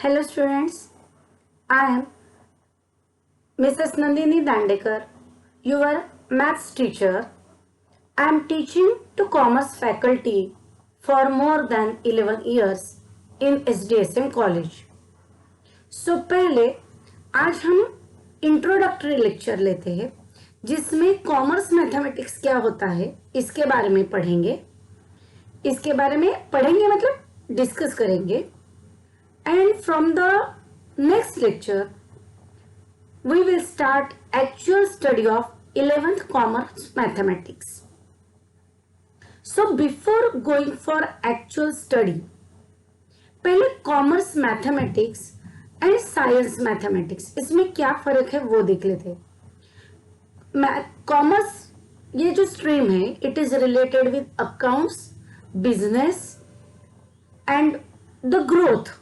Hello students, I am Mrs. Nandini Dandekar, your maths teacher. I am teaching to commerce faculty for more than 11 years in SDSM college. So पहले आज हम introductory lecture लेते हैं जिसमें commerce mathematics क्या होता है इसके बारे में पढ़ेंगे। इसके बारे में पढ़ेंगे मतलब डिस्कस करेंगे। And from the next lecture, we will start actual study of 11th Commerce Mathematics. So before going for actual study, पहले Commerce Mathematics and Science Mathematics इसमें क्या फर्क है वो देख लेते हैं। Commerce ये जो स्ट्रीम है, it is related with accounts, business and the growth.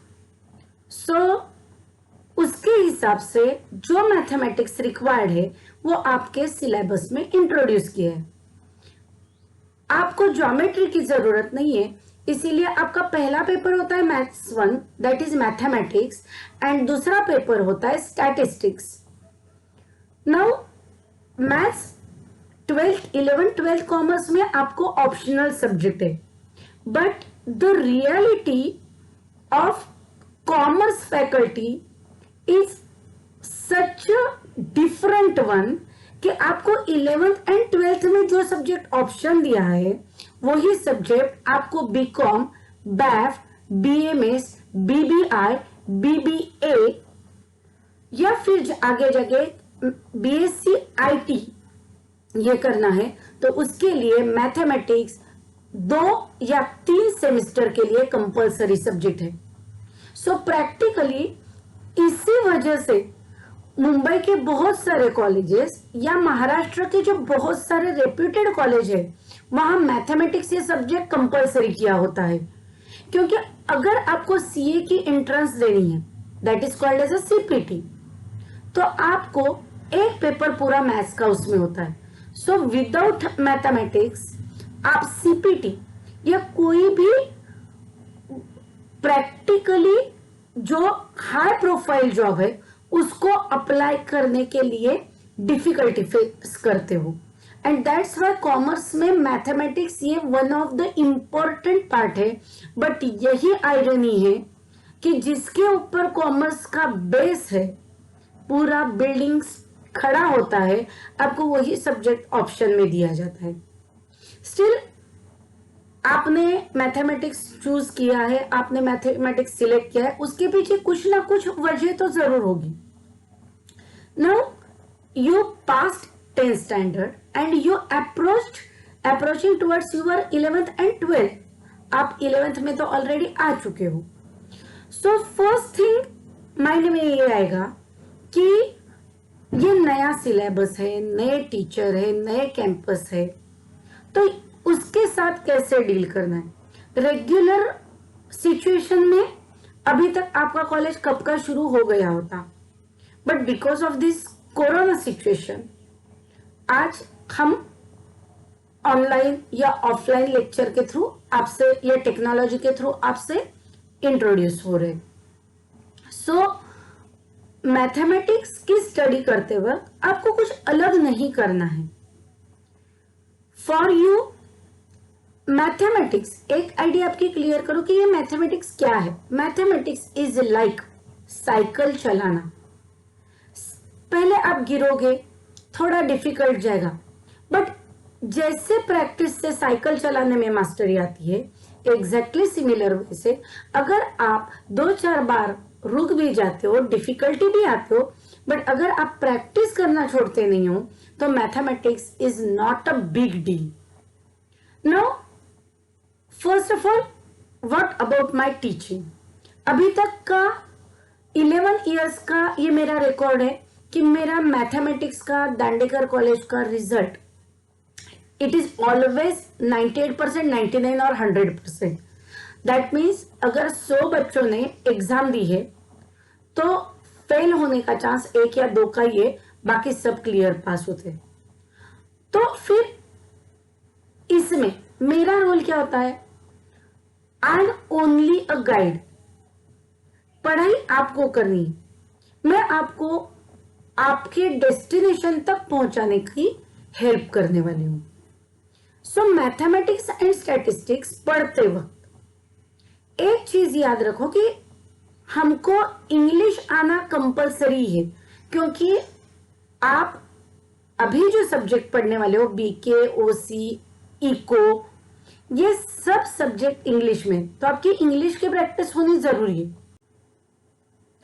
उसके हिसाब से जो मैथमेटिक्स रिक्वायर्ड है वो आपके सिलेबस में इंट्रोड्यूस किया है। आपको ज्योमेट्री की जरूरत नहीं है, इसीलिए आपका पहला पेपर होता है maths 1 that is mathematics and दूसरा पेपर होता है statistics. Now maths 11th commerce में आपको ऑप्शनल सब्जेक्ट है, but the reality of commerce faculty is such different one कि आपको 11th एंड 12th में जो सब्जेक्ट ऑप्शन दिया है वही सब्जेक्ट आपको BCom, BAF, BMS, BBI, BBA या फिर आगे जाके बीएससी आईटी ये करना है तो उसके लिए मैथमेटिक्स 2 या 3 सेमेस्टर के लिए कंपलसरी सब्जेक्ट है। सो प्रैक्टिकली इसी वजह से मुंबई के बहुत सारे कॉलेजेस या महाराष्ट्र के जो बहुत सारे रेप्यूटेड कॉलेज है वहां मैथमेटिक्स ये सब्जेक्ट कंपलसरी किया होता है, क्योंकि अगर आपको सीए की एंट्रेंस देनी है that is called as a CPT, तो आपको एक पेपर पूरा मैथ्स का उसमें होता है। सो विदाउट मैथमेटिक्स आप सीपीटी या कोई भी प्रैक्टिकली जो हाई प्रोफाइल जॉब है उसको अप्लाई करने के लिए डिफिकल्टी फेस करते हो। एंड दैट्स वाई कॉमर्स में मैथमेटिक्स ये one of the important part है, बट यही आयरनी है कि जिसके ऊपर कॉमर्स का बेस है, पूरा बिल्डिंग खड़ा होता है, आपको वही सब्जेक्ट ऑप्शन में दिया जाता है। स्टिल आपने मैथमेटिक्स चूज किया है, आपने मैथमेटिक्स सिलेक्ट किया है, उसके पीछे कुछ ना कुछ वजह तो जरूर होगी। Now you passed 10th standard and you approaching towards your 11th and 12th। आप 11th में तो ऑलरेडी आ चुके हो। सो फर्स्ट थिंग माइंड में ये आएगा कि ये नया सिलेबस है, नए टीचर है, नए कैंपस है, तो उसके साथ कैसे डील करना है। रेगुलर सिचुएशन में अभी तक आपका कॉलेज कब का शुरू हो गया होता, but because of this corona situation आज हम ऑनलाइन या ऑफलाइन लेक्चर के थ्रू आपसे या टेक्नोलॉजी के थ्रू आपसे इंट्रोड्यूस हो रहे। सो मैथमेटिक्स की स्टडी करते वक्त आपको कुछ अलग नहीं करना है। फॉर यू मैथमेटिक्स, एक आइडिया आपकी क्लियर करो कि ये मैथमेटिक्स क्या है। मैथमेटिक्स इज लाइक साइकिल चलाना। पहले आप गिरोगे, थोड़ा डिफिकल्ट जाएगा, बट जैसे प्रैक्टिस से साइकिल चलाने में मास्टरी आती है, एग्जैक्टली सिमिलर वे से अगर आप 2-4 बार रुक भी जाते हो, डिफिकल्टी भी आते हो, बट अगर आप प्रैक्टिस करना छोड़ते नहीं हो तो mathematics is not a big deal. Now first of all what about my teaching. अभी तक का 11 इयर्स का ये मेरा रिकॉर्ड है कि मेरा मैथमेटिक्स का दांडेकर कॉलेज का रिजल्ट इट इज ऑलवेज 98%, 99 और 100%। दैट मीन्स अगर 100 बच्चों ने एग्जाम दी है तो फेल होने का चांस 1 या 2 का ही है, बाकी सब क्लियर पास होते। तो फिर इसमें मेरा रोल क्या होता है? I am only a guide. पढ़ाई आपको करनी है, मैं आपको आपके डेस्टिनेशन तक पहुंचाने की हेल्प करने वाली हूं। सो मैथमेटिक्स एंड स्टैटिस्टिक्स पढ़ते वक्त एक चीज याद रखो कि हमको इंग्लिश आना कंपलसरी है, क्योंकि आप अभी जो सब्जेक्ट पढ़ने वाले हो, बीके, ओसी, इको, ये सब सब्जेक्ट इंग्लिश में, तो आपकी इंग्लिश की प्रैक्टिस होनी जरूरी है।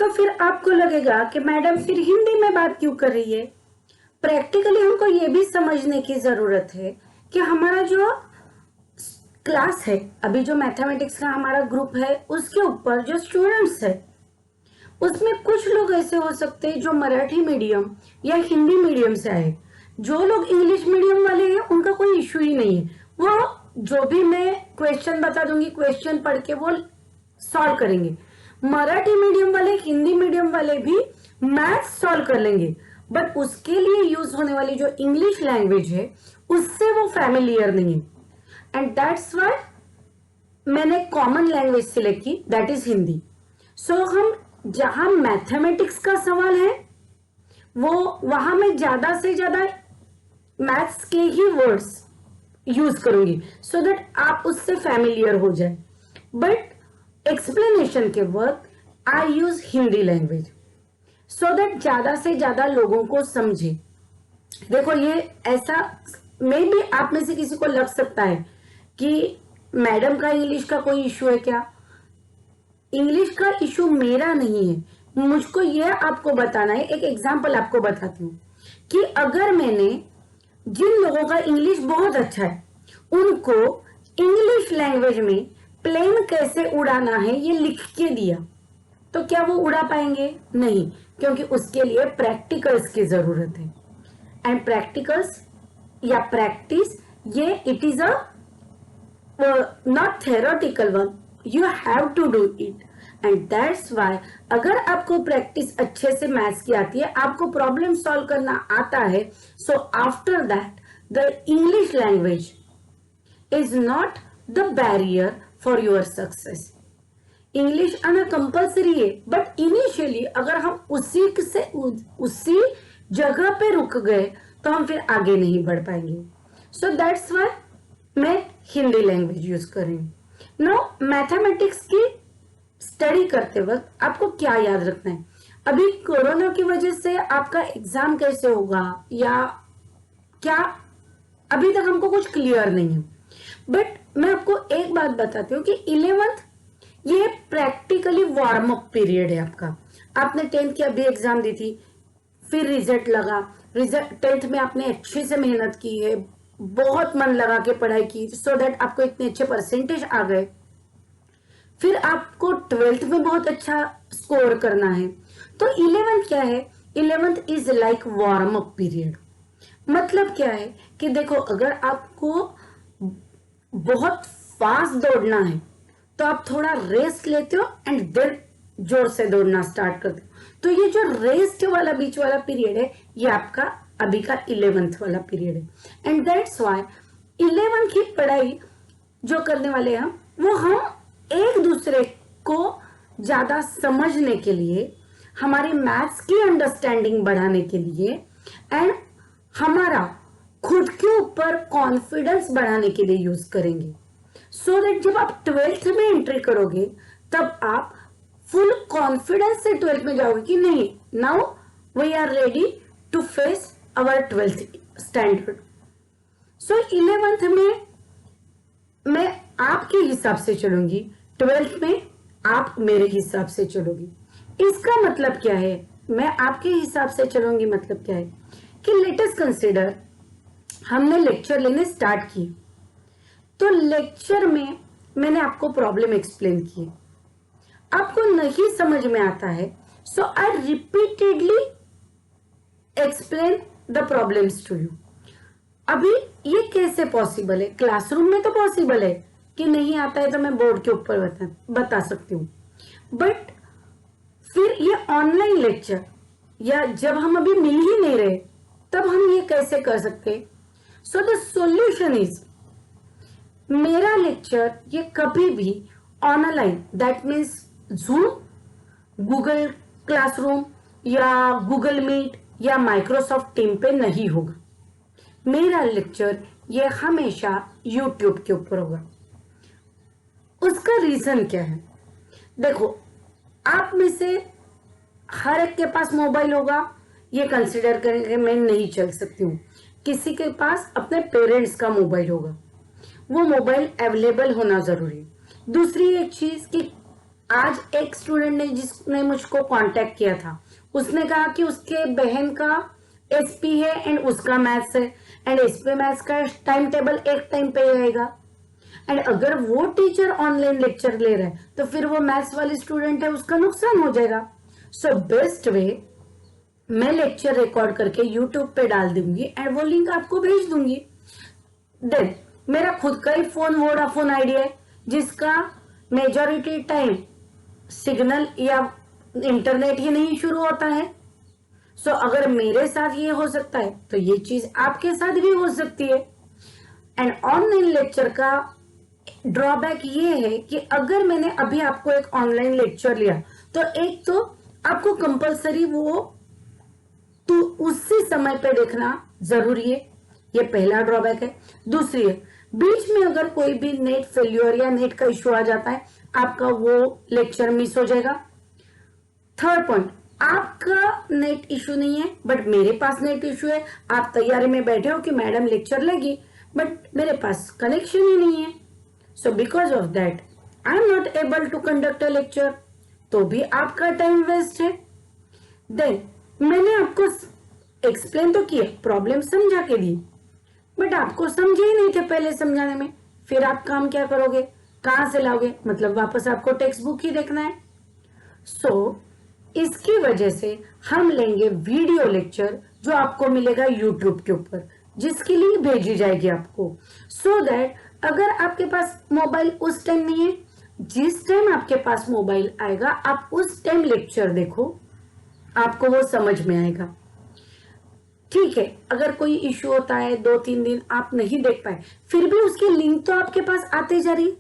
तो फिर आपको लगेगा कि मैडम फिर हिंदी में बात क्यों कर रही है। प्रैक्टिकली हमको ये भी समझने की जरूरत है कि हमारा जो क्लास है, अभी जो मैथमेटिक्स का हमारा ग्रुप है, उसके ऊपर जो स्टूडेंट्स है, उसमें कुछ लोग ऐसे हो सकते हैं जो मराठी मीडियम या हिंदी मीडियम से आए। जो लोग इंग्लिश मीडियम वाले हैं उनका कोई इश्यू ही नहीं है, वो जो भी मैं क्वेश्चन बता दूंगी, क्वेश्चन पढ़ के वो सॉल्व करेंगे। मराठी मीडियम वाले, हिंदी मीडियम वाले भी मैथ सॉल्व कर लेंगे, बट उसके लिए यूज होने वाली जो इंग्लिश लैंग्वेज है उससे वो फैमिलियर नहीं है, एंड दैट्स व्हाई मैंने कॉमन लैंग्वेज सिलेक्ट की, दैट इज हिंदी। सो हम जहां मैथमेटिक्स का सवाल है वो वहां मैं ज्यादा से ज्यादा मैथ्स के ही वर्ड्स यूज करूंगी, सो दैट आप उससे फैमिलियर हो जाए। बट एक्सप्लेनेशन के वक्त I use Hindi language, so that ज्यादा से ज्यादा लोगों को समझे। देखो, ये ऐसा मे भी आप में से किसी को लग सकता है कि मैडम का इंग्लिश का कोई इश्यू है क्या। इंग्लिश का इशू मेरा नहीं है, मुझको यह आपको बताना है। एक एग्जांपल आपको बताती हूँ कि अगर मैंने जिन लोगों का इंग्लिश बहुत अच्छा है उनको इंग्लिश लैंग्वेज में प्लेन कैसे उड़ाना है ये लिख के दिया, तो क्या वो उड़ा पाएंगे? नहीं, क्योंकि उसके लिए प्रैक्टिकल्स की जरूरत है। एंड प्रैक्टिकल्स या प्रैक्टिस, ये it is a not theoretical one, you have to do it, and that's why अगर आपको प्रैक्टिस अच्छे से मैथ्स की आती है, आपको प्रॉब्लम सॉल्व करना आता है, so after that the English language is not the barrier for your success. English आना कंपल्सरी है, बट इनिशियली अगर हम उसी जगह पे रुक गए तो हम फिर आगे नहीं बढ़ पाएंगे। सो दैट्स वाई मैं हिंदी लैंग्वेज यूज करेंगे। नाउ मैथमेटिक्स की स्टडी करते वक्त आपको क्या याद रखना है? अभी कोरोना की वजह से आपका एग्जाम कैसे होगा या क्या, अभी तक हमको कुछ क्लियर नहीं है। बट मैं आपको एक बात बताती हूँ कि 11th ये प्रैक्टिकली वार्म अप पीरियड है आपका। आपने 10th की अभी एग्जाम दी थी, फिर रिजल्ट लगा, रिजल्ट 10th में आपने अच्छे से मेहनत की है, बहुत मन लगा के पढ़ाई की, सो दैट आपको इतने अच्छे परसेंटेज आ गए। फिर आपको 12th में बहुत अच्छा स्कोर करना है, तो 11th क्या है? 11th is like warm up period. मतलब क्या है कि देखो, अगर आपको बहुत फास्ट दौड़ना है तो आप थोड़ा रेस्ट लेते हो एंड देन जोर से दौड़ना स्टार्ट करते हो। तो ये जो रेस्ट वाला बीच वाला पीरियड है, ये आपका अभी का 11th वाला पीरियड है, एंड दैट्स व्हाई 11th की पढ़ाई जो करने वाले हैं वो हम एक दूसरे को ज्यादा समझने के लिए, हमारी मैथ्स की अंडरस्टैंडिंग बढ़ाने के लिए, एंड हमारा खुद के ऊपर कॉन्फिडेंस बढ़ाने के लिए यूज करेंगे। सो दैट जब आप 12th में एंट्री करोगे तब आप फुल कॉन्फिडेंस से 12th में जाओगे कि नहीं, now we are ready to face our 12th standard. So 11th में मैं आपके हिसाब से चलूंगी, 12th में आप मेरे हिसाब से चलोगी। इसका मतलब क्या है, मैं आपके हिसाब से चलूंगी, मतलब क्या है कि लेट अस कंसिडर हमने लेक्चर लेने स्टार्ट किए, तो लेक्चर में मैंने आपको प्रॉब्लम एक्सप्लेन की, आपको नहीं समझ में आता है, so I repeatedly explain the problems to you. अभी ये कैसे पॉसिबल है? क्लासरूम में तो पॉसिबल है कि नहीं आता है तो मैं बोर्ड के ऊपर बता सकती हूँ, बट फिर ये ऑनलाइन लेक्चर या जब हम अभी मिल ही नहीं रहे तब हम ये कैसे कर सकते? सो द सॉल्यूशन इज, मेरा लेक्चर ये कभी भी online, that means zoom Google classroom या गूगल मीट या माइक्रोसॉफ्ट टीम पे नहीं होगा। मेरा लेक्चर ये हमेशा यूट्यूब के ऊपर होगा। उसका रीजन क्या है? देखो, आप में से हर एक के पास मोबाइल होगा, ये कंसिडर करके मैं नहीं चल सकती हूँ। किसी के पास अपने पेरेंट्स का मोबाइल होगा, वो मोबाइल अवेलेबल होना जरूरी है। दूसरी एक चीज कि आज एक स्टूडेंट ने जिसने मुझको कांटेक्ट किया था, उसने कहा कि उसके बहन का एसपी है एंड उसका मैथ्स है, एंड एसपी मैथ्स का टाइम टेबल एक टाइम पे आएगा, एंड अगर वो टीचर ऑनलाइन लेक्चर ले रहा है तो फिर वो मैथ्स वाली स्टूडेंट है, उसका नुकसान हो जाएगा। सो बेस्ट वे, मैं लेक्चर रिकॉर्ड करके यूट्यूब पे डाल दूंगी एंड वो लिंक आपको भेज दूंगी। देन मेरा खुद का ही फोन वोडाफोन आइडिया है, जिसका मेजॉरिटी टाइम सिग्नल या इंटरनेट ही नहीं शुरू होता है। सो अगर मेरे साथ ये हो सकता है तो ये चीज आपके साथ भी हो सकती है। एंड ऑनलाइन लेक्चर का ड्रॉबैक ये है कि अगर मैंने अभी आपको एक ऑनलाइन लेक्चर लिया तो एक तो आपको कंपलसरी वो तो उसी समय पे देखना जरूरी है, ये पहला ड्रॉबैक है। दूसरी है, बीच में अगर कोई भी नेट फेल्यूर या नेट का इश्यू आ जाता है, आपका वो लेक्चर मिस हो जाएगा। थर्ड पॉइंट, आपका नेट इश्यू नहीं है बट मेरे पास नेट इश्यू है। आप तैयारी में बैठे हो कि मैडम लेक्चर लेगी, बट मेरे पास कनेक्शन ही नहीं है। So because of that I am not able to conduct a lecture, तो भी आपका टाइम वेस्ट है। देन मैंने आपको एक्सप्लेन तो किया, प्रॉब्लम समझा के दी, बट आपको समझे ही नहीं थे पहले समझाने में। फिर आप काम क्या करोगे, कहां से लाओगे? मतलब वापस आपको टेक्स्ट बुक ही देखना है। सो इसकी वजह से हम लेंगे वीडियो लेक्चर जो आपको मिलेगा यूट्यूब के ऊपर, जिसकी लिंक भेजी जाएगी आपको। सो दैट अगर आपके पास मोबाइल उस टाइम नहीं है, जिस टाइम आपके पास मोबाइल आएगा आप उस टाइम लेक्चर देखो, आपको वो समझ में आएगा। ठीक है, अगर कोई इश्यू होता है 2-3 दिन आप नहीं देख पाए, फिर भी उसकी लिंक तो आपके पास आते जा रही,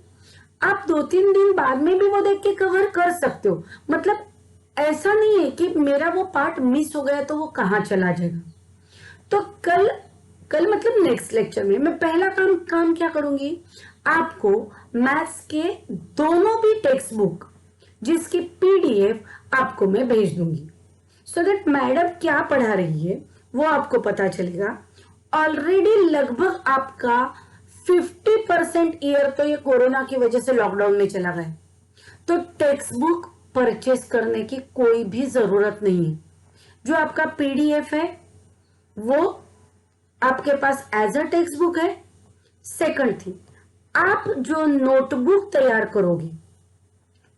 आप 2-3 दिन बाद में भी वो देख के कवर कर सकते हो। मतलब ऐसा नहीं है कि मेरा वो पार्ट मिस हो गया तो वो कहाँ चला जाएगा। तो कल कल मतलब नेक्स्ट लेक्चर में मैं पहला काम क्या करूंगी, आपको मैथ्स के दोनों भी टेक्स्ट बुक जिसकी पीडीएफ आपको मैं भेज दूंगी, सो दैट मैडम क्या पढ़ा रही है वो आपको पता चलेगा। ऑलरेडी लगभग आपका 50% ईयर तो ये कोरोना की वजह से लॉकडाउन में चला गया, तो टेक्स्ट बुक परचेस करने की कोई भी जरूरत नहीं है। जो आपका पीडीएफ है वो आपके पास एज अ टेक्स्ट बुक है। सेकंड थिंग, आप जो नोटबुक तैयार करोगे,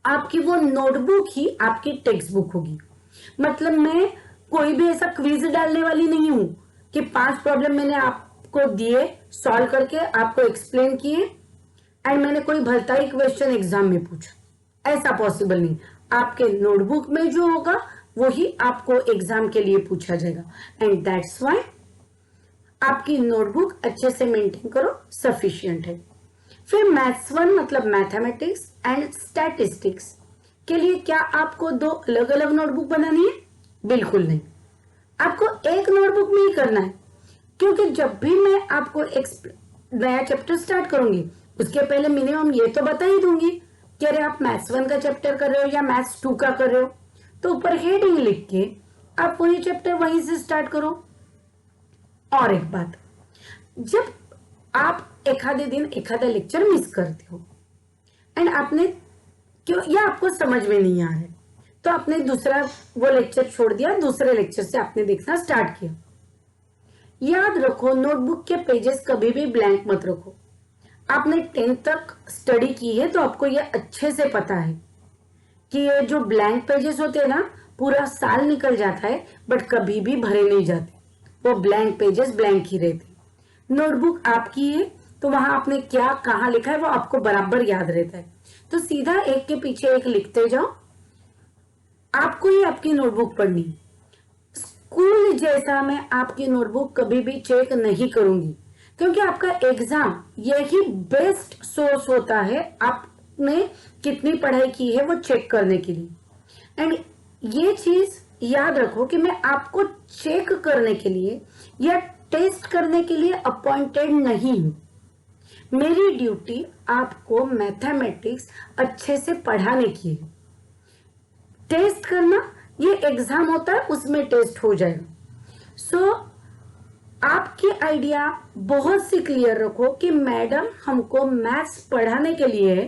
आपकी वो नोटबुक ही आपकी टेक्स्ट बुक होगी। मतलब मैं कोई भी ऐसा क्विज डालने वाली नहीं हूं कि 5 प्रॉब्लम मैंने आपको दिए, सॉल्व करके आपको एक्सप्लेन किए एंड मैंने कोई भलता ही क्वेश्चन एग्जाम में पूछा, ऐसा पॉसिबल नहीं। आपके नोटबुक में जो होगा वही आपको एग्जाम के लिए पूछा जाएगा, एंड दैट्स व्हाई आपकी नोटबुक अच्छे से मेंटेन करो, सफिशिएंट है। फिर मैथ्स 1 मतलब मैथमेटिक्स एंड स्टैटिस्टिक्स के लिए क्या आपको 2 अलग अलग नोटबुक बनानी है? बिल्कुल नहीं, आपको एक नोटबुक में ही करना है, क्योंकि जब भी मैं आपको एक नया चैप्टर स्टार्ट करूंगी उसके पहले मिनिमम ये तो बता ही दूंगी कि अरे आप मैथ्स 1 का चैप्टर कर रहे हो या मैथ्स 2 का कर रहे हो, तो ऊपर हेडिंग लिख के आप वही चैप्टर वहीं से स्टार्ट करो। और एक बात, जब आप एक आधे दिन एक आधा लेक्चर मिस करते हो एंड आपने क्यों या आपको समझ में नहीं आ रहा है, तो आपने दूसरा वो लेक्चर छोड़ दिया, दूसरे लेक्चर से आपने देखना स्टार्ट किया। याद रखो, नोटबुक के पेजेस कभी भी ब्लैंक मत रखो। आपने 10th तक स्टडी की है तो आपको ये अच्छे से पता है कि ये जो ब्लैंक पेजेस होते हैं ना, पूरा साल निकल जाता है बट कभी भी भरे नहीं जाते, वो ब्लैंक पेजेस ब्लैंक ही रहते। नोटबुक आपकी है तो वहां आपने क्या कहाँ लिखा है वो आपको बराबर याद रहता है, तो सीधा एक के पीछे एक लिखते जाओ। आपको ही आपकी नोटबुक पढ़नी। स्कूल जैसा मैं आपकी नोटबुक कभी भी चेक नहीं करूंगी, क्योंकि आपका एग्जाम यही बेस्ट सोर्स होता है आपने कितनी पढ़ाई की है वो चेक करने के लिए। एंड ये चीज याद रखो कि मैं आपको चेक करने के लिए या टेस्ट करने के लिए अपॉइंटेड नहीं हूं। मेरी ड्यूटी आपको मैथमेटिक्स अच्छे से पढ़ाने की है। टेस्ट करना ये एग्जाम होता है, उसमें टेस्ट हो जाएगा। सो आपकी आइडिया बहुत सी क्लियर रखो कि मैडम हमको मैथ्स पढ़ाने के लिए है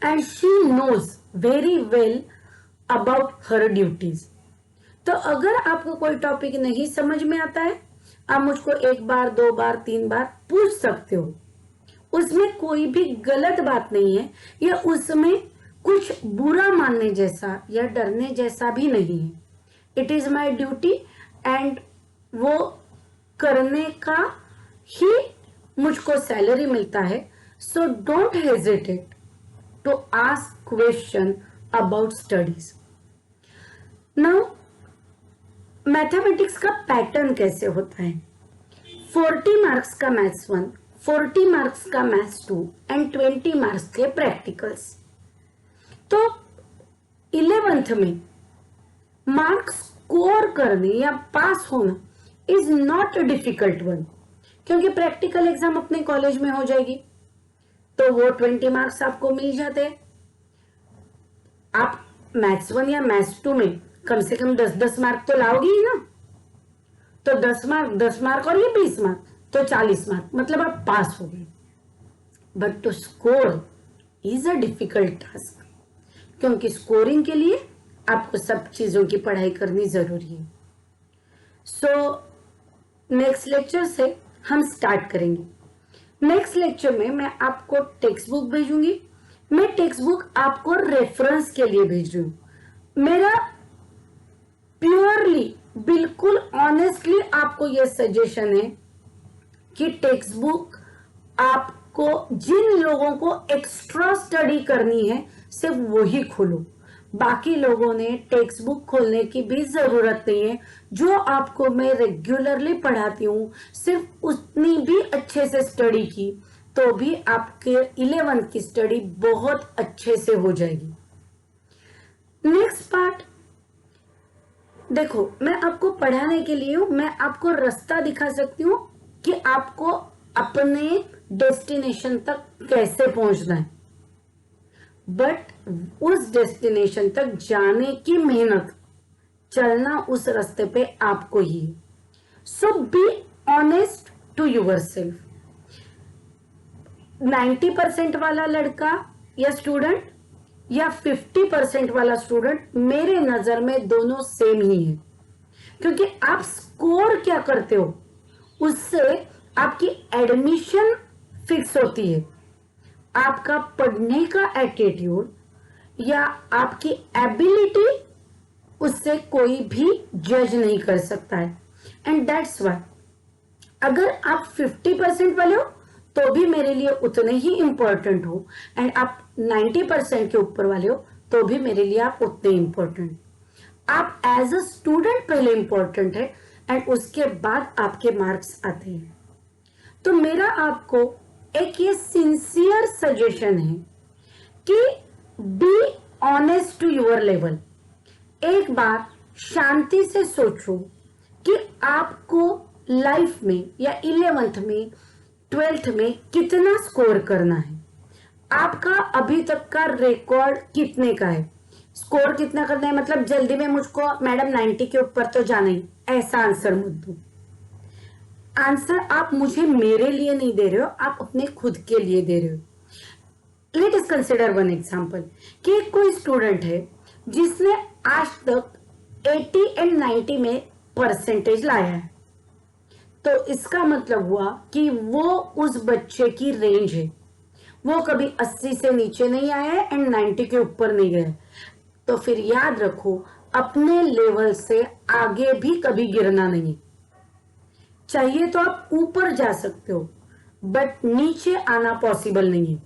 and she knows very well about her duties. तो अगर आपको कोई टॉपिक नहीं समझ में आता है, आप मुझको 1 बार 2 बार 3 बार पूछ सकते हो। उसमें कोई भी गलत बात नहीं है या उसमें कुछ बुरा मानने जैसा या डरने जैसा भी नहीं है। It is my duty and वो करने का ही मुझको सैलरी मिलता है। So don't hesitate to ask question about studies. Now mathematics का पैटर्न कैसे होता है? 40 मार्क्स का मैथ्स 1, 40 मार्क्स का मैथ्स 2 एंड 20 मार्क्स के प्रैक्टिकल्स। तो 11th में मार्क्स स्कोर करने या पास होना is not a difficult one, क्योंकि प्रैक्टिकल एग्जाम अपने कॉलेज में हो जाएगी तो वो 20 मार्क्स आपको मिल जाते हैं। आप मैथ्स 1 या मैथ्स 2 में कम से कम 10-10 मार्क तो लाओगे ही ना। तो 10 मार्क और ये 20 मार्क तो 40 मार्क, मतलब आप पास हो गए। But to score is a difficult task, क्योंकि स्कोरिंग के लिए आपको सब चीजों की पढ़ाई करनी जरूरी है। सो नेक्स्ट लेक्चर से हम स्टार्ट करेंगे। नेक्स्ट लेक्चर में मैं आपको टेक्स्ट बुक भेजूंगी। मैं टेक्स्ट बुक आपको रेफरेंस के लिए भेज रही हूं। मेरा प्योरली बिल्कुल ऑनेस्टली आपको यह सजेशन है कि टेक्स्ट बुक आपको, जिन लोगों को एक्स्ट्रा स्टडी करनी है सिर्फ वही खोलो। बाकी लोगों ने टेक्स्ट बुक खोलने की भी जरूरत नहीं है। जो आपको मैं रेगुलरली पढ़ाती हूँ सिर्फ उतनी भी अच्छे से स्टडी की तो भी आपके 11th की स्टडी बहुत अच्छे से हो जाएगी। नेक्स्ट पार्ट देखो, मैं आपको पढ़ाने के लिए हूं, मैं आपको रास्ता दिखा सकती हूँ कि आपको अपने डेस्टिनेशन तक कैसे पहुंचना है, बट उस डेस्टिनेशन तक जाने की मेहनत, चलना उस रास्ते पे आपको ही है। So be honest to yourself. 90% वाला लड़का या स्टूडेंट या 50% वाला स्टूडेंट, मेरे नजर में दोनों सेम ही है, क्योंकि आप स्कोर क्या करते हो उससे आपकी एडमिशन फिक्स होती है। आपका पढ़ने का एटीट्यूड या आपकी एबिलिटी उससे कोई भी जज नहीं कर सकता है। एंड दैट्स वाई अगर आप 50% वाले हो तो भी मेरे लिए उतने ही इंपॉर्टेंट हो, एंड आप 90% के ऊपर वाले हो तो भी मेरे लिए आप उतने इंपॉर्टेंट। आप एज अ स्टूडेंट पहले इंपॉर्टेंट है एंड उसके बाद आपके मार्क्स आते हैं। तो मेरा आपको एक ये सिंसियर सजेशन है कि be honest to your level. एक बार शांति से सोचो कि आपको लाइफ में या 11th में 12th में कितना स्कोर करना है। आपका अभी तक का रिकॉर्ड कितने का है, स्कोर कितना करना है, मतलब जल्दी में मुझको मैडम 90 के ऊपर तो जाना ही, ऐसा आंसर मत दो। आंसर आप मुझे मेरे लिए नहीं दे रहे हो, आप अपने खुद के लिए दे रहे हो। Let us consider one example कि कोई स्टूडेंट है जिसने आज तक 80 एंड 90 में परसेंटेज लाया है, तो इसका मतलब हुआ कि वो उस बच्चे की रेंज है, वो कभी 80 से नीचे नहीं आया है एंड 90 के ऊपर नहीं गया। तो फिर याद रखो, अपने लेवल से आगे भी कभी गिरना नहीं। चाहिए तो आप ऊपर जा सकते हो, बट नीचे आना पॉसिबल नहीं है।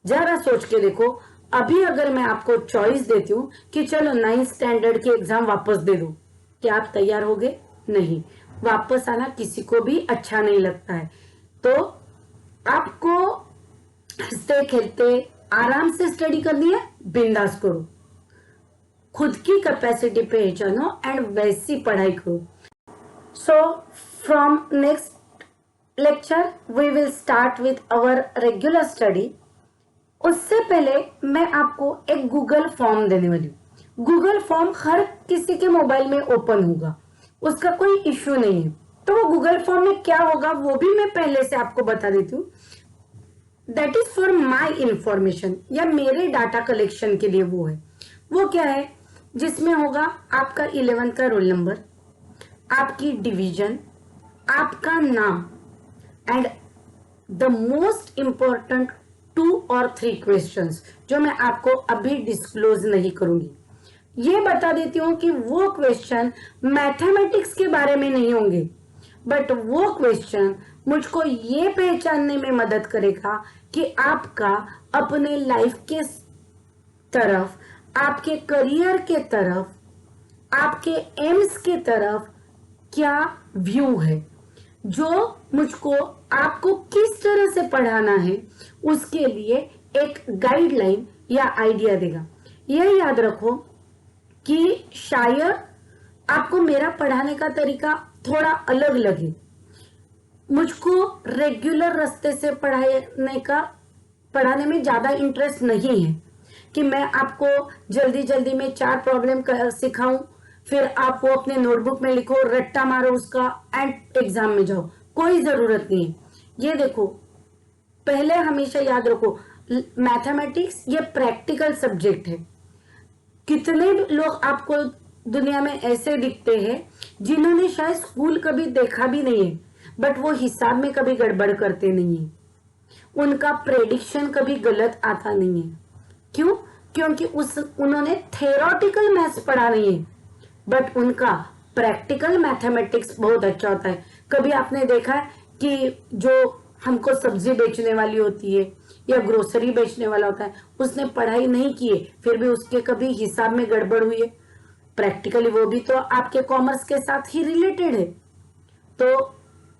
जरा सोच के देखो, अभी अगर मैं आपको चॉइस देती हूँ कि चलो 9th स्टैंडर्ड की एग्जाम वापस दे दो, क्या आप तैयार होगे? नहीं, वापस आना किसी को भी अच्छा नहीं लगता है। तो आपको हंसते खेलते आराम से स्टडी करनी है, बिंदास करो। खुद की कैपेसिटी पहचानो एंड वैसी पढ़ाई करो। So from next lecture we will start with our regular study. उससे पहले मैं आपको एक गूगल फॉर्म देने वाली हूँ। गूगल फॉर्म हर किसी के मोबाइल में ओपन होगा, उसका कोई इश्यू नहीं है। तो वो गूगल फॉर्म में क्या होगा वो भी मैं पहले से आपको बता देती हूँ। That is for my information, या मेरे डाटा कलेक्शन के लिए वो है। वो क्या है, जिसमें होगा आपका 11th का रोल नंबर, आपकी डिवीजन, आपका नाम एंड द मोस्ट इंपॉर्टेंट 2 और 3 क्वेश्चंस जो मैं आपको अभी डिस्क्लोज नहीं करूंगी। ये बता देती हूँ कि वो क्वेश्चन मैथमेटिक्स के बारे में नहीं होंगे, बट वो क्वेश्चन मुझको ये पहचानने में मदद करेगा कि आपका अपने लाइफ के तरफ, आपके करियर के तरफ, आपके एम्स के तरफ क्या व्यू है, जो मुझको आपको किस तरह से पढ़ाना है उसके लिए एक गाइडलाइन या आइडिया देगा। यह याद रखो कि शायद आपको मेरा पढ़ाने का तरीका थोड़ा अलग लगे। मुझको रेगुलर रास्ते से पढ़ाने में ज्यादा इंटरेस्ट नहीं है कि मैं आपको जल्दी जल्दी में 4 प्रॉब्लम सिखाऊं, फिर आप वो अपने नोटबुक में लिखो, रट्टा मारो उसका एंड एग्जाम में जाओ। कोई जरूरत नहीं है। ये देखो, पहले हमेशा याद रखो, मैथमेटिक्स ये प्रैक्टिकल सब्जेक्ट है। कितने लोग आपको दुनिया में ऐसे दिखते हैं जिन्होंने शायद स्कूल कभी देखा भी नहीं है, बट वो हिसाब में कभी गड़बड़ करते नहीं है, उनका प्रेडिक्शन कभी गलत आता नहीं है। क्यों? क्योंकि उन्होंने थेरोटिकल मैथ्स पढ़ा नहीं है, बट उनका प्रैक्टिकल मैथमेटिक्स बहुत अच्छा होता है। कभी आपने देखा है कि जो हमको सब्जी बेचने वाली होती है या ग्रोसरी बेचने वाला होता है, उसने पढ़ाई नहीं की है, फिर भी उसके कभी हिसाब में गड़बड़ हुई है? प्रैक्टिकली वो भी तो आपके कॉमर्स के साथ ही रिलेटेड है। तो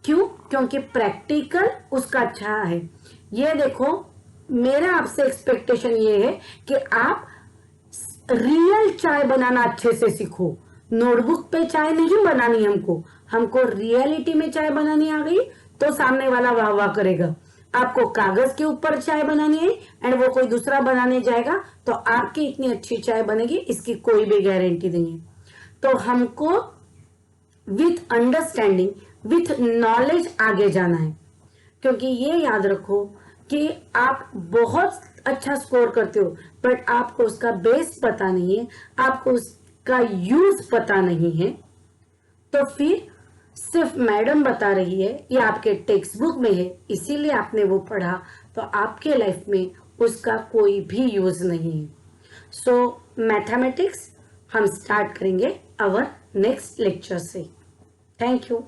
क्यों? क्योंकि प्रैक्टिकल उसका अच्छा है। ये देखो, मेरा आपसे एक्सपेक्टेशन ये है कि आप रियल चाय बनाना अच्छे से सीखो। नोटबुक पे चाय नहीं बनानी हमको रियलिटी में चाय बनानी आ गई तो सामने वाला वाह वाह करेगा। आपको कागज के ऊपर चाय बनानी है एंड वो कोई दूसरा बनाने जाएगा तो आपकी इतनी अच्छी चाय बनेगी, इसकी कोई भी गारंटी नहीं है। तो हमको विथ अंडरस्टैंडिंग, विथ नॉलेज आगे जाना है। क्योंकि ये याद रखो कि आप बहुत अच्छा स्कोर करते हो, बट आपको उसका बेस पता नहीं है, आपको उसका यूज पता नहीं है, तो फिर सिर्फ मैडम बता रही है या आपके टेक्स्ट बुक में है इसीलिए आपने वो पढ़ा, तो आपके लाइफ में उसका कोई भी यूज नहीं है। सो मैथमेटिक्स हम स्टार्ट करेंगे आवर नेक्स्ट लेक्चर से। Thank you.